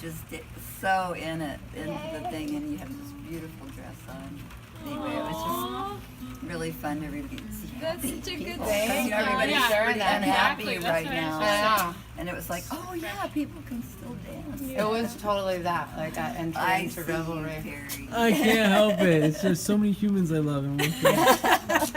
just so in the thing, and you have this beautiful dress on. Anyway, it was just really fun to really see That's happy such a good people. thing. 'Cause, you know, everybody's Yeah, pretty that. unhappy Exactly, that's right what I now. was Yeah. And it was like, oh yeah, people can still dance. It was totally that, like that entry I into see you, revelry. Perry. I can't help it. It's just so many humans I love and work with.